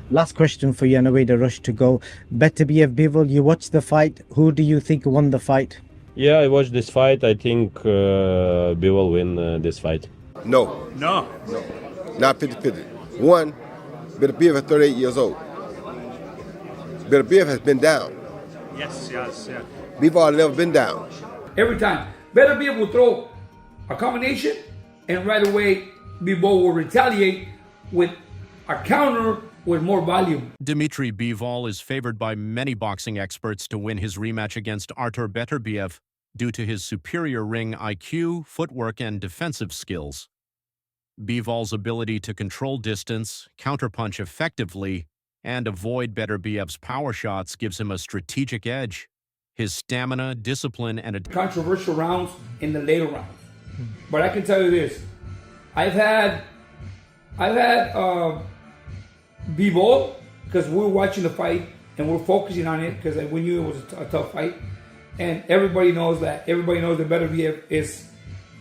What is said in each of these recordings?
Last question for you, and away the rush to go. Beterbiev, Bivol, you watched the fight. Who do you think won the fight? Yeah, I watched this fight. I think Bivol win this fight. No. No. Not 50-50. One, Beterbiev is 38 years old. Beterbiev has been down. Yes, yeah. Bivol never been down. Every time. Beterbiev will throw a combination, and right away, Bivol will retaliate with a counter with more volume. Dmitry Bivol is favored by many boxing experts to win his rematch against Artur Beterbiev due to his superior ring IQ, footwork, and defensive skills. Bivol's ability to control distance, counterpunch effectively, and avoid Beterbiev's power shots gives him a strategic edge. His stamina, discipline, and controversial rounds in the later rounds. But I can tell you this. I've had Bivol, because we're watching the fight and we're focusing on it because we knew it was a tough fight, and everybody knows that Beterbiev is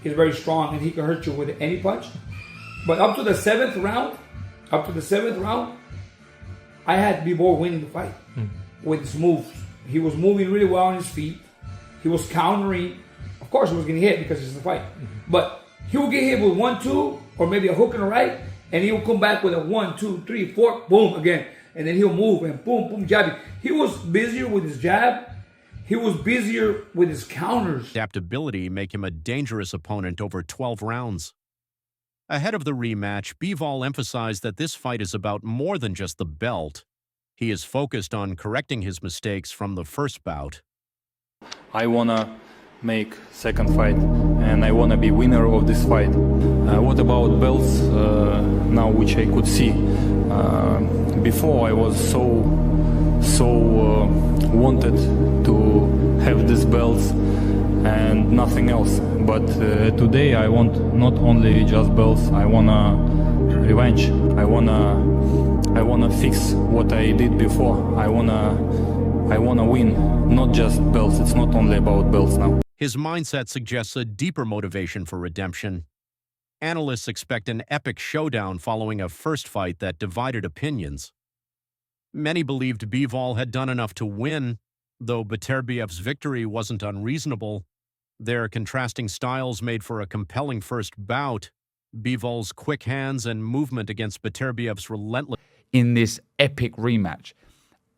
very strong and he can hurt you with any punch. But up to the seventh round, I had Bivol winning the fight with his moves. He was moving really well on his feet. He was countering. Of course, he was getting hit because it's a fight, but he will get hit with 1-2 or maybe a hook and a right, and he'll come back with a 1, 2, 3, 4, boom again. And then he'll move and boom, boom, jabbing. He was busier with his jab. He was busier with his counters. Adaptability make him a dangerous opponent over 12 rounds. Ahead of the rematch, Bivol emphasized that this fight is about more than just the belt. He is focused on correcting his mistakes from the first bout. I wanna make second fight, and I wanna be winner of this fight. What about belts now, which I could see? Before I was so wanted to have these belts and nothing else. But today I want not only just belts. I wanna revenge. I wanna fix what I did before. I wanna win, not just belts. It's not only about belts now. His mindset suggests a deeper motivation for redemption. Analysts expect an epic showdown following a first fight that divided opinions. Many believed Bivol had done enough to win, though Beterbiev's victory wasn't unreasonable. Their contrasting styles made for a compelling first bout. Bivol's quick hands and movement against Beterbiev's relentless. In this epic rematch,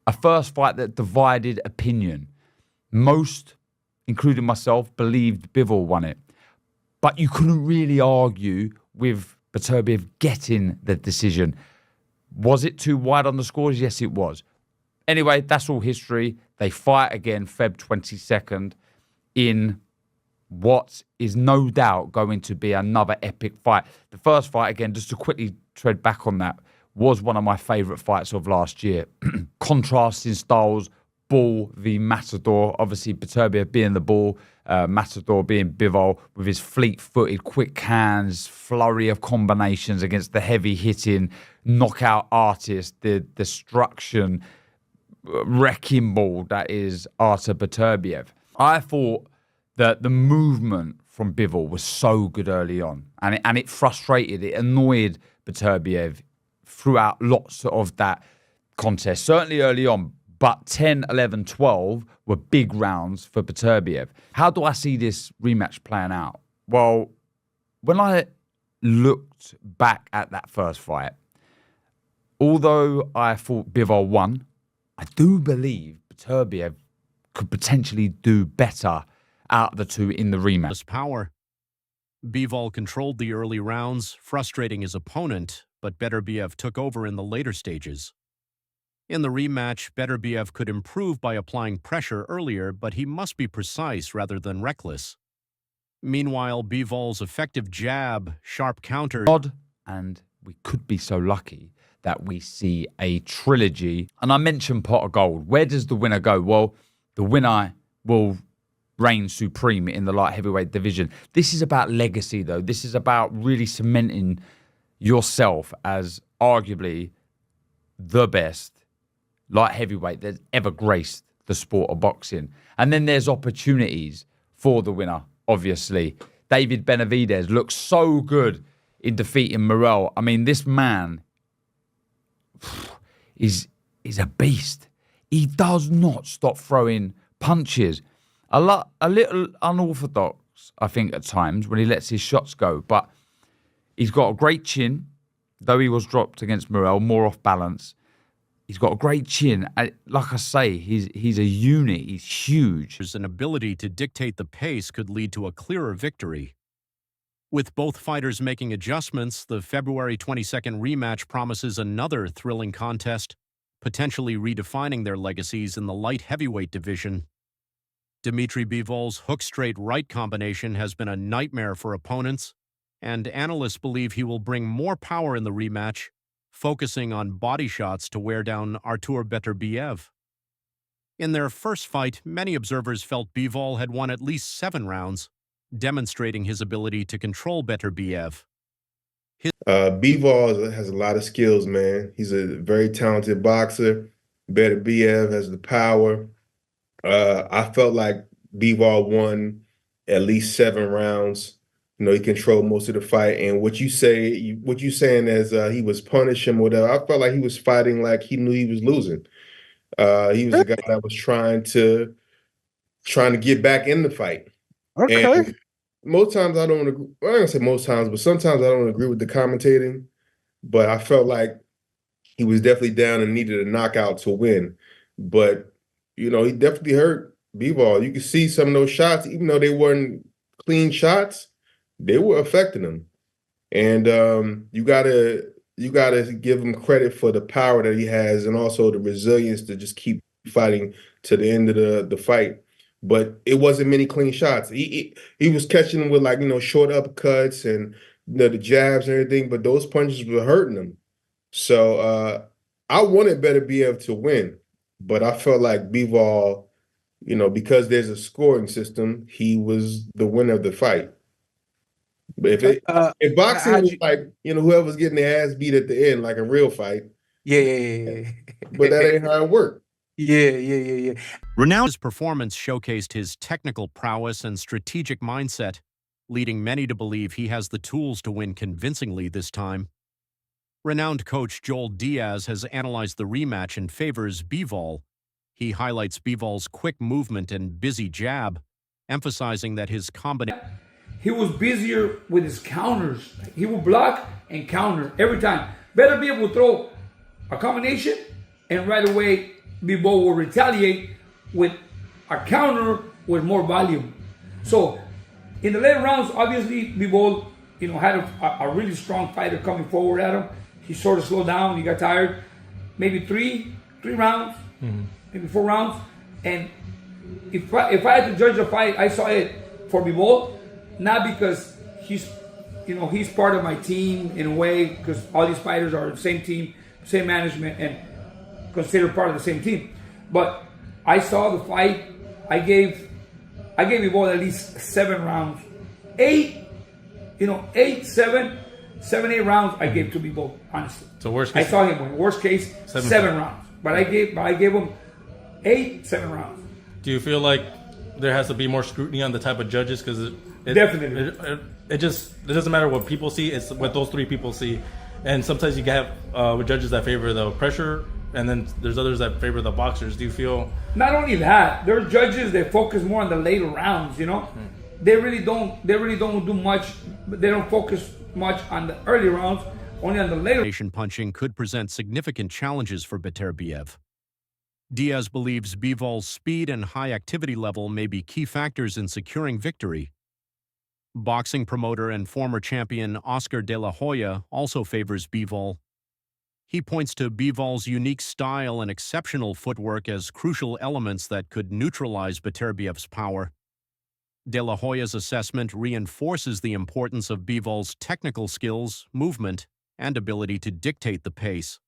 a first fight that divided opinion. Most, including myself, believed Bivol won it. But you couldn't really argue with Beterbiev getting the decision. Was it too wide on the scores? Yes, it was. Anyway, that's all history. They fight again Feb 22nd in what is no doubt going to be another epic fight. The first fight, again, just to quickly tread back on that, was one of my favourite fights of last year. Contrasting styles, Bull v Matador. Obviously, Beterbiev being the Bull, Matador being Bivol with his fleet-footed, quick hands, flurry of combinations against the heavy-hitting, knockout artist, the destruction, wrecking ball that is Artur Beterbiev. I thought that the movement from Bivol was so good early on, and it frustrated, it annoyed Beterbiev throughout lots of that contest, certainly early on. But 10, 11, 12 were big rounds for Beterbiev. How do I see this rematch playing out? Well, when I looked back at that first fight, although I thought Bivol won, I do believe Beterbiev could potentially do better out of the two in the rematch. Power. Bivol controlled the early rounds, frustrating his opponent, but Beterbiev took over in the later stages. In the rematch, Beterbiev could improve by applying pressure earlier, but he must be precise rather than reckless. Meanwhile, Bivol's effective jab, sharp counter... And we could be so lucky that we see a trilogy. And I mentioned pot of gold. Where does the winner go? Well, the winner will reign supreme in the light heavyweight division. This is about legacy, though. This is about really cementing yourself as arguably the best light heavyweight that's ever graced the sport of boxing. And then there's opportunities for the winner, obviously. David Benavidez looks so good in defeating Morrell. I mean, this man is a beast. He does not stop throwing punches. A little unorthodox, I think, at times when he lets his shots go. But he's got a great chin, though he was dropped against Morel, more off balance. He's got a great chin. Like I say, he's a unit. He's huge. An ability to dictate the pace could lead to a clearer victory. With both fighters making adjustments, the February 22nd rematch promises another thrilling contest, potentially redefining their legacies in the light heavyweight division. Dmitry Bivol's hook-straight right combination has been a nightmare for opponents, and analysts believe he will bring more power in the rematch, focusing on body shots to wear down Artur Beterbiev. In their first fight, many observers felt Bivol had won at least 7 rounds, demonstrating his ability to control Beterbiev. Bivol has a lot of skills, man. He's a very talented boxer. Beterbiev has the power. I felt like Bivol won at least 7 rounds. You know, he controlled most of the fight. And what you saying as he was punishing him, whatever, I felt like he was fighting like he knew he was losing. He was the guy that was trying to get back in the fight. Okay. And most times I don't agree. Well, I'm gonna say most times, but sometimes I don't agree with the commentating. But I felt like he was definitely down and needed a knockout to win. But you know, he definitely hurt Bivol. You can see some of those shots, even though they weren't clean shots, they were affecting him. And you gotta give him credit for the power that he has, and also the resilience to just keep fighting to the end of the fight. But it wasn't many clean shots. He was catching them with, like, you know, short uppercuts and, you know, the jabs and everything, but those punches were hurting him. So I wanted Beterbiev to win, but I felt like Bivol, you know, because there's a scoring system, he was the winner of the fight. But if boxing was like, you know, whoever's getting their ass beat at the end, like a real fight. Yeah. But that ain't how it worked. Yeah. Renowned's performance showcased his technical prowess and strategic mindset, leading many to believe he has the tools to win convincingly this time. Renowned coach Joel Diaz has analyzed the rematch and favors Bivol. He highlights Bivol's quick movement and busy jab, emphasizing that his combination... He was busier with his counters. He would block and counter every time. Beterbiev would throw a combination, and right away Bivol will retaliate with a counter with more volume. So in the later rounds, obviously Bivol, you know, had a really strong fighter coming forward at him. He sort of slowed down. He got tired. Maybe three rounds, maybe 4 rounds. And if I had to judge the fight, I saw it for Bivol, not because he's part of my team in a way, because all these fighters are the same team, same management, and considered part of the same team. But I saw the fight. I gave Bivol at least 7 rounds. 8, 7, 8 rounds I gave to Bivol, honestly. So worst case, I saw him win. Worst case, 7 rounds. But I gave him 7 rounds. do you feel like there has to be more scrutiny on the type of judges? Because Definitely. It doesn't matter what people see, it's what those 3 people see. And sometimes you can have judges that favor the pressure, and then there's others that favor the boxers. Do you feel... Not only that, there's judges that focus more on the later rounds, you know? They really don't do much, but they don't focus much on the early rounds, only on the later. Punching could present significant challenges for Beterbiev. Diaz believes Bivol's speed and high activity level may be key factors in securing victory. Boxing promoter and former champion Oscar De La Hoya also favors Bivol. He points to Bivol's unique style and exceptional footwork as crucial elements that could neutralize Beterbiev's power. De La Hoya's assessment reinforces the importance of Bivol's technical skills, movement, and ability to dictate the pace.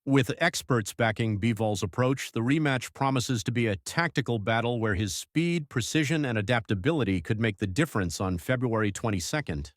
With experts backing Bivol's approach, the rematch promises to be a tactical battle where his speed, precision, and adaptability could make the difference on February 22nd.